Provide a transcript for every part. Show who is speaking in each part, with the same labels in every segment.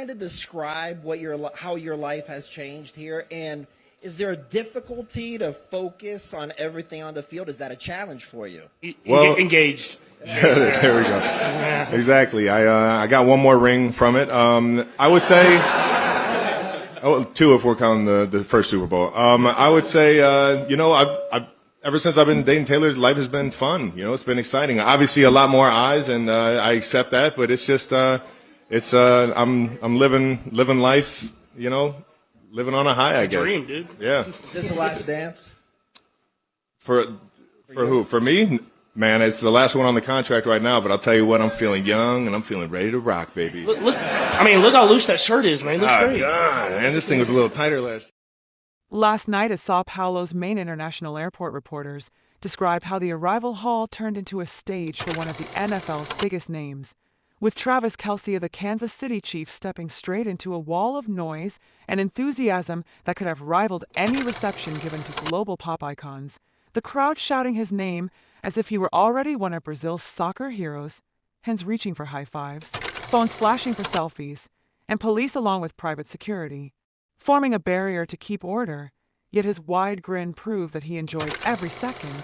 Speaker 1: kind of describe what how your life has changed here? And is there a difficulty to focus on everything on the field? Is that a challenge for you?
Speaker 2: Well,
Speaker 3: engaged.
Speaker 2: there we go. Exactly. I got one more ring from it. I would say two if we're counting the first Super Bowl. I would say I've ever since I've been dating Taylor, life has been fun. It's been exciting. Obviously, a lot more eyes, and I accept that. But it's just I'm living life. Living on a high.
Speaker 3: It's a
Speaker 2: I guess.
Speaker 3: Dream, dude.
Speaker 2: Yeah.
Speaker 1: Is this the last dance?
Speaker 2: For who? For me? Man, it's the last one on the contract right now, but I'll tell you what, I'm feeling young and I'm feeling ready to rock, baby.
Speaker 3: Look how loose that shirt is, man. It looks great.
Speaker 2: God, man, this thing was a little tighter last.
Speaker 4: Last night at Sao Paulo's main international airport, reporters described how the arrival hall turned into a stage for one of the NFL's biggest names, with Travis Kelce of the Kansas City Chiefs stepping straight into a wall of noise and enthusiasm that could have rivaled any reception given to global pop icons. The crowd shouting his name as if he were already one of Brazil's soccer heroes, hands reaching for high fives, phones flashing for selfies, and police along with private security, forming a barrier to keep order. Yet his wide grin proved that he enjoyed every second.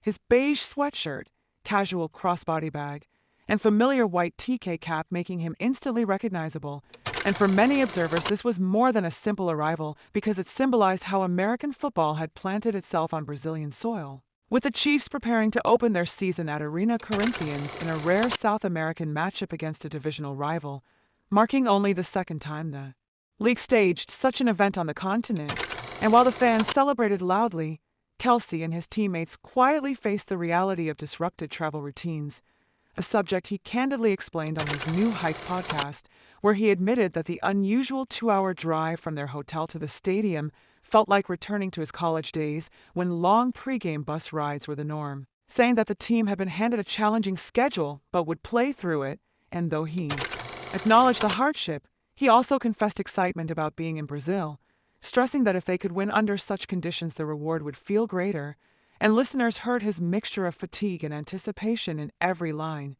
Speaker 4: His beige sweatshirt, casual crossbody bag, and familiar white TK cap making him instantly recognizable. And for many observers, this was more than a simple arrival because it symbolized how American football had planted itself on Brazilian soil. With the Chiefs preparing to open their season at Arena Corinthians in a rare South American matchup against a divisional rival, marking only the second time the league staged such an event on the continent. And while the fans celebrated loudly, Kelce and his teammates quietly faced the reality of disrupted travel routines, a subject he candidly explained on his New Heights podcast, where he admitted that the unusual 2-hour drive from their hotel to the stadium felt like returning to his college days when long pregame bus rides were the norm, saying that the team had been handed a challenging schedule but would play through it. And though he acknowledged the hardship, he also confessed excitement about being in Brazil, stressing that if they could win under such conditions, the reward would feel greater. And listeners heard his mixture of fatigue and anticipation in every line,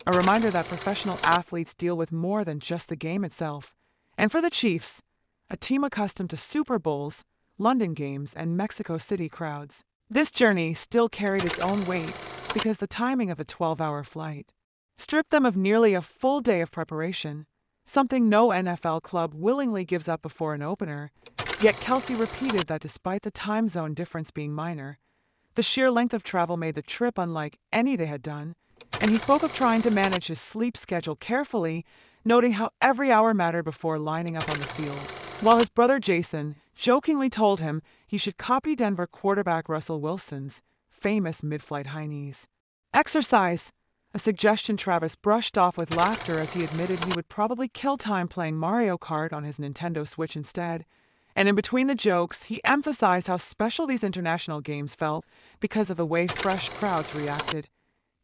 Speaker 4: a reminder that professional athletes deal with more than just the game itself. And for the Chiefs, a team accustomed to Super Bowls, London games, and Mexico City crowds, this journey still carried its own weight because the timing of a 12-hour flight stripped them of nearly a full day of preparation, something no NFL club willingly gives up before an opener. Yet Kelce repeated that despite the time zone difference being minor, the sheer length of travel made the trip unlike any they had done, and he spoke of trying to manage his sleep schedule carefully, noting how every hour mattered before lining up on the field, while his brother Jason jokingly told him he should copy Denver quarterback Russell Wilson's famous mid-flight high knees. Exercise, a suggestion Travis brushed off with laughter as he admitted he would probably kill time playing Mario Kart on his Nintendo Switch instead. And in between the jokes, he emphasized how special these international games felt because of the way fresh crowds reacted,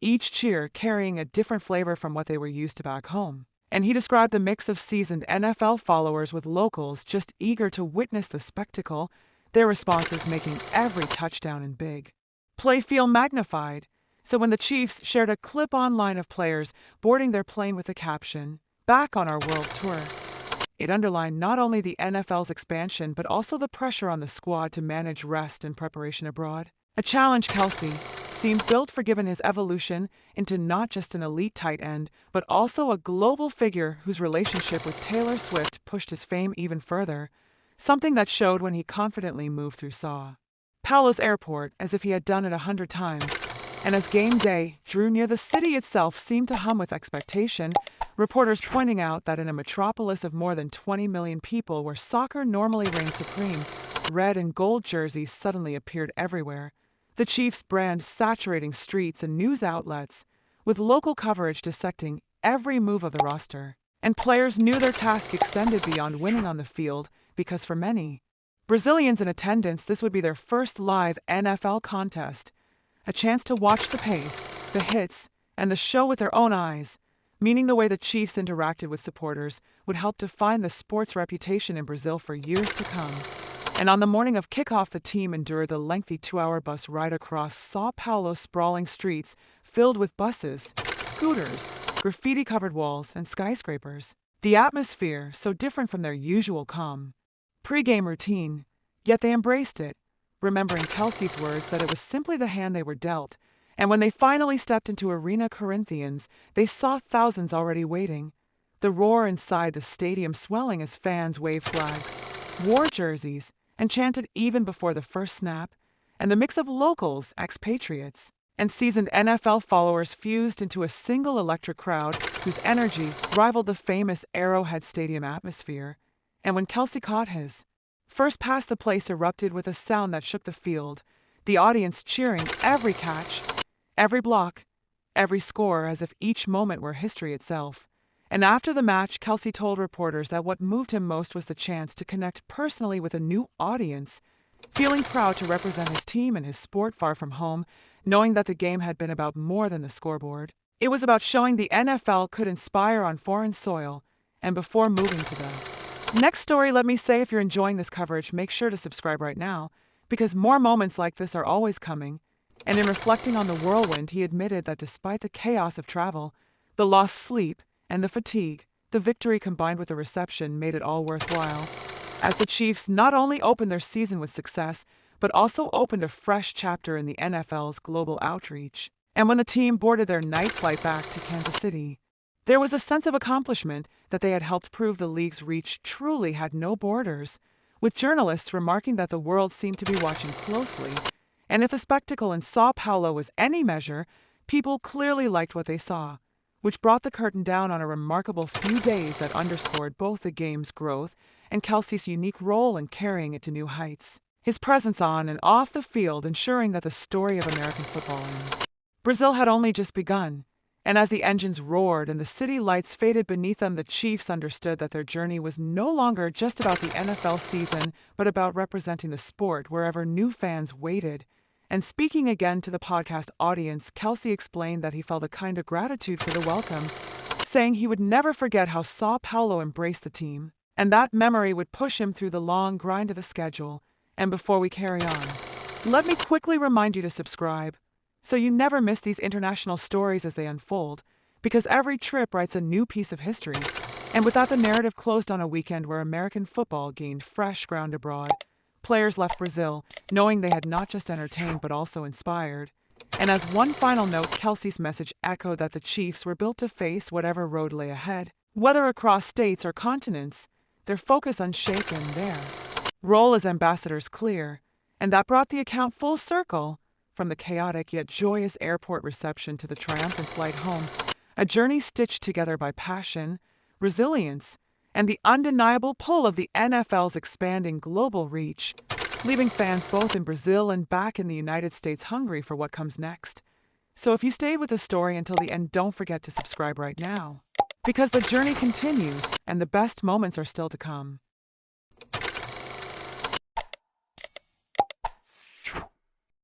Speaker 4: each cheer carrying a different flavor from what they were used to back home. And he described the mix of seasoned NFL followers with locals just eager to witness the spectacle, their responses making every touchdown and big play feel magnified. So when the Chiefs shared a clip online of players boarding their plane with the caption, "Back on our world tour," it underlined not only the NFL's expansion but also the pressure on the squad to manage rest and preparation abroad. A challenge Kelce seemed built for given his evolution into not just an elite tight end, but also a global figure whose relationship with Taylor Swift pushed his fame even further, something that showed when he confidently moved through Sao Paulo's airport as if he had done it 100 times. And as game day drew near, the city itself seemed to hum with expectation, reporters pointing out that in a metropolis of more than 20 million people where soccer normally reigns supreme, red and gold jerseys suddenly appeared everywhere, the Chiefs' brand saturating streets and news outlets, with local coverage dissecting every move of the roster. And players knew their task extended beyond winning on the field, because for many Brazilians in attendance, this would be their first live NFL contest, a chance to watch the pace, the hits, and the show with their own eyes, meaning the way the Chiefs interacted with supporters would help define the sport's reputation in Brazil for years to come. And on the morning of kickoff, the team endured the lengthy 2-hour bus ride across Sao Paulo's sprawling streets filled with buses, scooters, graffiti-covered walls, and skyscrapers. The atmosphere, so different from their usual calm pre-game routine, yet they embraced it, remembering Kelce's words that it was simply the hand they were dealt. And when they finally stepped into Arena Corinthians, they saw thousands already waiting. The roar inside the stadium swelling as fans waved flags, wore jerseys, and chanted even before the first snap, and the mix of locals, expatriates, and seasoned NFL followers fused into a single electric crowd whose energy rivaled the famous Arrowhead Stadium atmosphere. And when Kelce caught his first pass, the place erupted with a sound that shook the field, the audience cheering every catch, every block, every score as if each moment were history itself. And after the match, Kelce told reporters that what moved him most was the chance to connect personally with a new audience, feeling proud to represent his team and his sport far from home, knowing that the game had been about more than the scoreboard. It was about showing the NFL could inspire on foreign soil. And before moving to the next story, let me say if you're enjoying this coverage, make sure to subscribe right now, because more moments like this are always coming. And in reflecting on the whirlwind, he admitted that despite the chaos of travel, the lost sleep, and the fatigue, the victory combined with the reception made it all worthwhile, as the Chiefs not only opened their season with success, but also opened a fresh chapter in the NFL's global outreach. And when the team boarded their night flight back to Kansas City, there was a sense of accomplishment that they had helped prove the league's reach truly had no borders, with journalists remarking that the world seemed to be watching closely. And if the spectacle in Sao Paulo was any measure, people clearly liked what they saw, which brought the curtain down on a remarkable few days that underscored both the game's growth and Kelce's unique role in carrying it to new heights. His presence on and off the field ensuring that the story of American football in Brazil had only just begun. And as the engines roared and the city lights faded beneath them, the Chiefs understood that their journey was no longer just about the NFL season, but about representing the sport wherever new fans waited. And speaking again to the podcast audience, Kelce explained that he felt a kind of gratitude for the welcome, saying he would never forget how Sao Paulo embraced the team, and that memory would push him through the long grind of the schedule. And before we carry on, let me quickly remind you to subscribe, so you never miss these international stories as they unfold, because every trip writes a new piece of history. And with that, the narrative closed on a weekend where American football gained fresh ground abroad. Players left Brazil, knowing they had not just entertained but also inspired. And as one final note, Kelce's message echoed that the Chiefs were built to face whatever road lay ahead. Whether across states or continents, their focus unshaken, their role as ambassadors clear. And that brought the account full circle. From the chaotic yet joyous airport reception to the triumphant flight home, a journey stitched together by passion, resilience, and the undeniable pull of the NFL's expanding global reach, leaving fans both in Brazil and back in the United States hungry for what comes next. So if you stayed with the story until the end, don't forget to subscribe right now, because the journey continues and the best moments are still to come.